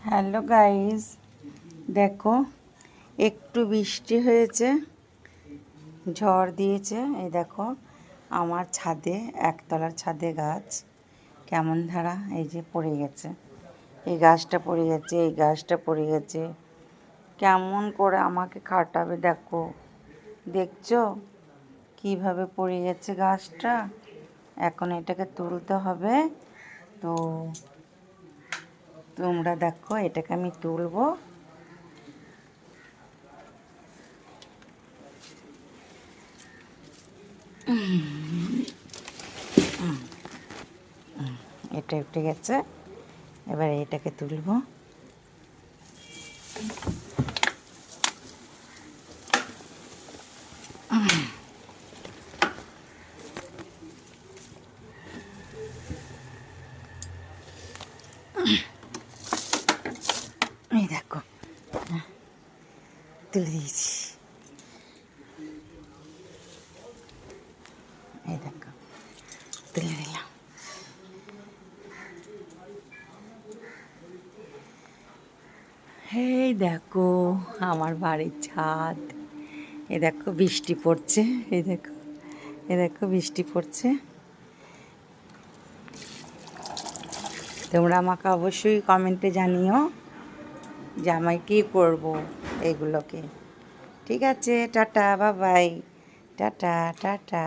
Hello guys, দেখো একটু বৃষ্টি হয়েছে, ঝড় দিয়েছে। এই দেখো আমার ছাদে, একতলার ছাদে গাছ কেমন ধারা এই যে পড়ে গেছে। এই গাছটা পড়ে গেছে, এই গাছটা পড়ে গেছে। কেমন করে আমাকে খাটাবে দেখো, দেখছো কিভাবে পড়ে গেছে গাছটা। এখন এটাকে তুলতে হবে। তো তোমরা দেখো, এটাকে আমি তুলবো। এটা উঠে গেছে, এবার এটাকে তুলবো। এই দেখো তুলে দিয়েছি, এই দেখো তুলে দিলাম। এই দেখো আমার বাড়ির ছাদ, এই দেখো বৃষ্টি পড়ছে, এই দেখো, এই দেখো বৃষ্টি পড়ছে। তোমরা আমাকে অবশ্যই কমেন্টে জানিও যে আমি কী করবো এগুলোকে। ঠিক আছে, tata, bye bye, tata tata.